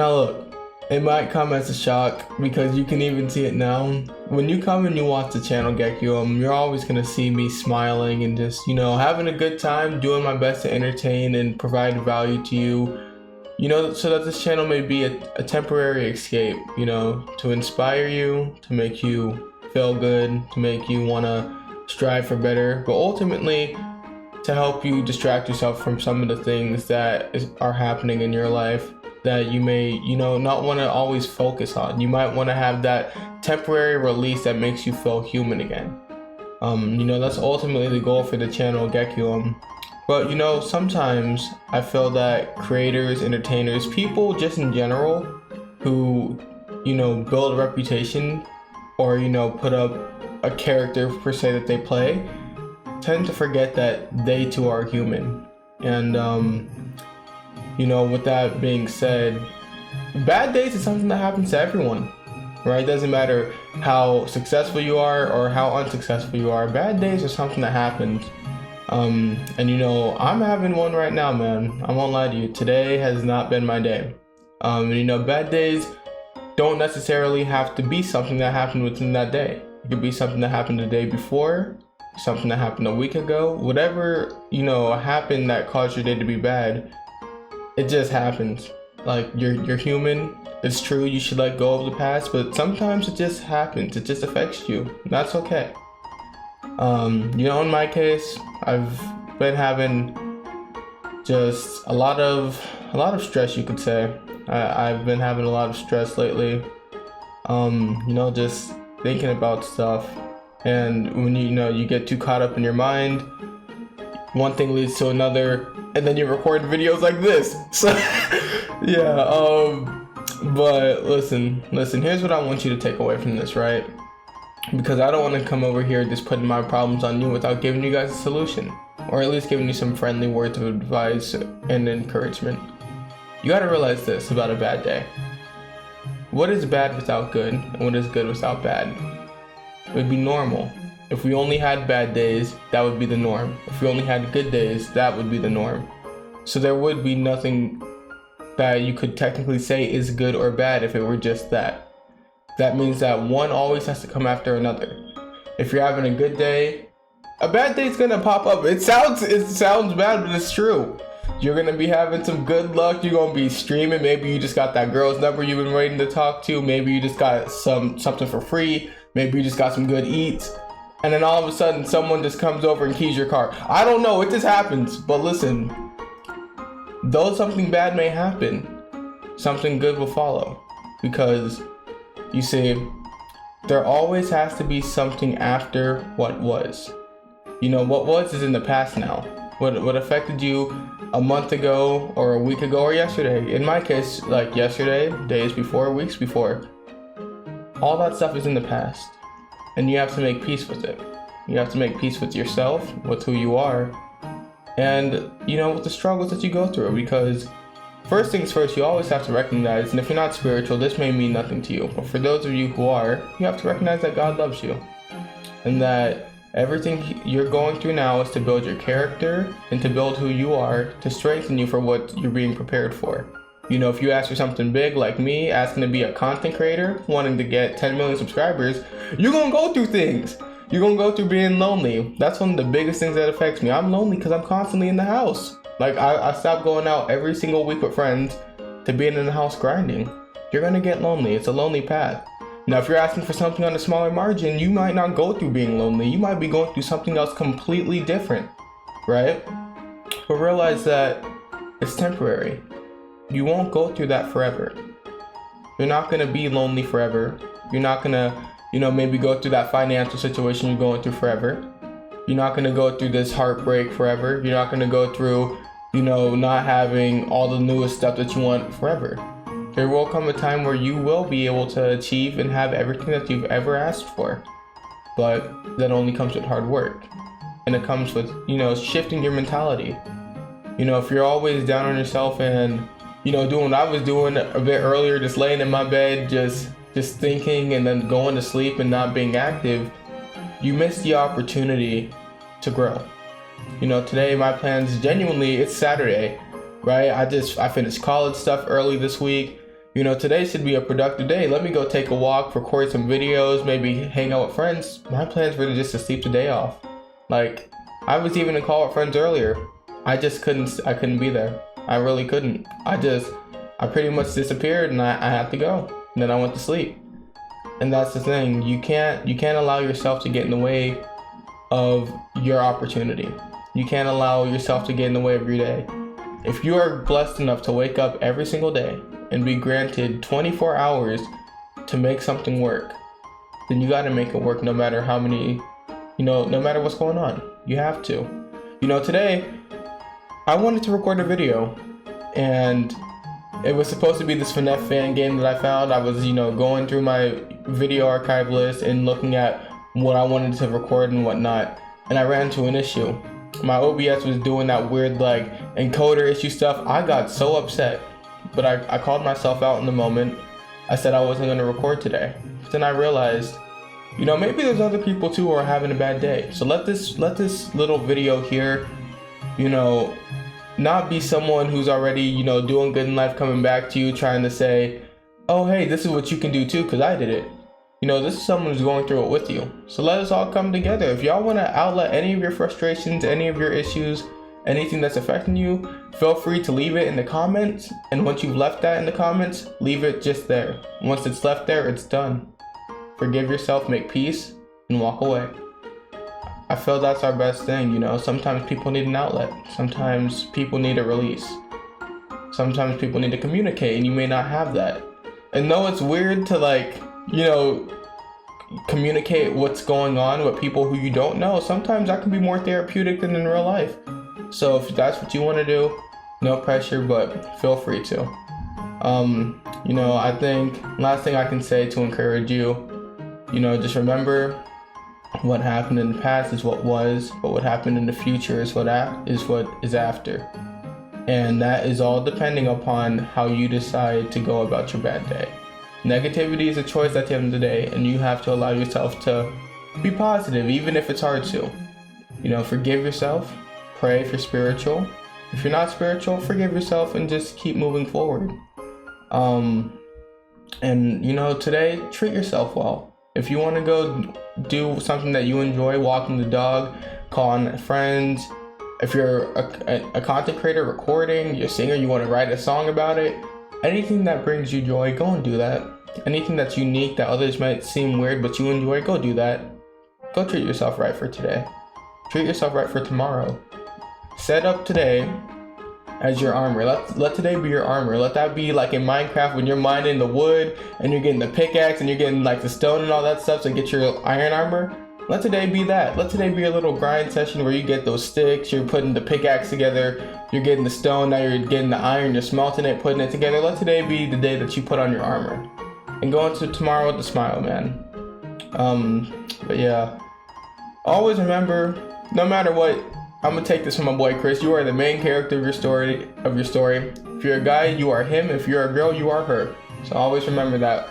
Now look, it might come as a shock because you can even see it now. When you come and you watch the channel Gekium, you're always gonna see me smiling and just, having a good time, doing my best to entertain and provide value to you, so that this channel may be a temporary escape, to inspire you, to make you feel good, to make you wanna strive for better, but ultimately to help you distract yourself from some of the things that are happening in your life that you may, not want to always focus on. You might want to have that temporary release that makes you feel human again. That's ultimately the goal for the channel Gekium. But sometimes I feel that creators, entertainers, people just in general who, build a reputation or, put up a character per se that they play, tend to forget that they too are human. And with that being said, bad days is something that happens to everyone, right? It doesn't matter how successful you are or how unsuccessful you are. Bad days are something that happens. I'm having one right now, man. I won't lie to you. Today has not been my day. Bad days don't necessarily have to be something that happened within that day. It could be something that happened the day before, something that happened a week ago, whatever, happened that caused your day to be bad. It just happens. Like, you're human. It's true, you should let go of the past, but sometimes it just happens. It just affects you. And that's okay. In my case, I've been having just a lot of stress, you could say. I've been having a lot of stress lately. Just thinking about stuff. And when you get too caught up in your mind, one thing leads to another, and then you record videos like this. So yeah, but listen, here's what I want you to take away from this, right? Because I don't want to come over here just putting my problems on you without giving you guys a solution, or at least giving you some friendly words of advice and encouragement. You got to realize this about a bad day. What is bad without good, and what is good without bad? It would be normal. If we only had bad days, that would be the norm. If we only had good days, that would be the norm. So there would be nothing that you could technically say is good or bad if it were just that. That means that one always has to come after another. If you're having a good day, a bad day's gonna pop up. It sounds bad, but it's true. You're gonna be having some good luck. You're gonna be streaming. Maybe you just got that girl's number you've been waiting to talk to. Maybe you just got something for free. Maybe you just got some good eats. And then all of a sudden, someone just comes over and keys your car. I don't know, it just happens. But listen, though something bad may happen, something good will follow. Because, you see, there always has to be something after what was. What was is in the past now. What affected you a month ago, or a week ago, or yesterday. In my case, like yesterday, days before, weeks before. All that stuff is in the past. And you have to make peace with it. You have to make peace with yourself, with who you are, and with the struggles that you go through. Because first things first, you always have to recognize, and if you're not spiritual, this may mean nothing to you, but for those of you who are, you have to recognize that God loves you, and that everything you're going through now is to build your character and to build who you are, to strengthen you for what you're being prepared for. If you ask for something big like me, asking to be a content creator, wanting to get 10 million subscribers, you're gonna go through things. You're gonna go through being lonely. That's one of the biggest things that affects me. I'm lonely because I'm constantly in the house. Like, I stopped going out every single week with friends to being in the house grinding. You're gonna get lonely. It's a lonely path. Now, if you're asking for something on a smaller margin, you might not go through being lonely. You might be going through something else completely different, right? But realize that it's temporary. You won't go through that forever. You're not gonna be lonely forever. You're not gonna, maybe go through that financial situation you're going through forever. You're not gonna go through this heartbreak forever. You're not gonna go through, not having all the newest stuff that you want forever. There will come a time where you will be able to achieve and have everything that you've ever asked for. But that only comes with hard work. And it comes with, shifting your mentality. If you're always down on yourself and doing what I was doing a bit earlier, just laying in my bed, just thinking and then going to sleep and not being active, you miss the opportunity to grow. Today my plans, genuinely, it's Saturday, right? I finished college stuff early this week. You know, today should be a productive day. Let me go take a walk, record some videos, maybe hang out with friends. My plans were just to sleep the day off. Like, I was even in call with friends earlier. I couldn't be there. I really couldn't. I pretty much disappeared and I had to go. And then I went to sleep. And that's the thing. You can't allow yourself to get in the way of your opportunity. You can't allow yourself to get in the way of your day. If you are blessed enough to wake up every single day and be granted 24 hours to make something work, then you got to make it work no matter how many, no matter what's going on. You have to. Today I wanted to record a video, and it was supposed to be this FNAF fan game that I found. I was, going through my video archive list and looking at what I wanted to record and whatnot, and I ran into an issue. My OBS was doing that weird encoder issue stuff. I got so upset, but I called myself out in the moment. I said I wasn't going to record today. But then I realized, maybe there's other people too who are having a bad day. So let this little video here, not be someone who's already, doing good in life coming back to you trying to say, oh, hey, this is what you can do too, because I did it. This is someone who's going through it with you. So let us all come together. If y'all want to outlet any of your frustrations, any of your issues, anything that's affecting you, feel free to leave it in the comments. And once you've left that in the comments, leave it just there. Once it's left there, it's done. Forgive yourself, make peace, and walk away. I feel that's our best thing, Sometimes people need an outlet. Sometimes people need a release. Sometimes people need to communicate, and you may not have that. And though it's weird to communicate what's going on with people who you don't know, sometimes that can be more therapeutic than in real life. So if that's what you want to do, no pressure, but feel free to. I think last thing I can say to encourage you, just remember what happened in the past is what was, but what happened in the future is what is after. And that is all depending upon how you decide to go about your bad day. Negativity is a choice at the end of the day, and you have to allow yourself to be positive, even if it's hard to. Forgive yourself, pray if you're spiritual. If you're not spiritual, forgive yourself and just keep moving forward. Today, treat yourself well. If you want to go do something that you enjoy, walking the dog, calling friends, if you're a content creator, recording, you're a singer, you want to write a song about it, anything that brings you joy, go and do that. Anything that's unique that others might seem weird but you enjoy, go do that. Go treat yourself right for today. Treat yourself right for tomorrow. Set up today as your armor. Let today be your armor. Let that be like in Minecraft when you're mining the wood and you're getting the pickaxe and you're getting the stone and all that stuff to get your iron armor. Let today be that. Let today be a little grind session where you get those sticks, you're putting the pickaxe together, you're getting the stone, now you're getting the iron, you're smelting it, putting it together. Let today be the day that you put on your armor. And go into tomorrow with a smile, man. But yeah. Always remember, no matter what, I'm gonna take this from my boy Chris. You are the main character of your story. If you're a guy, you are him. If you're a girl, you are her. So always remember that.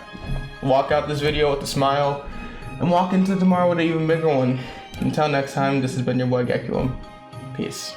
Walk out this video with a smile, and walk into tomorrow with an even bigger one. Until next time, this has been your boy Gekulum. Peace.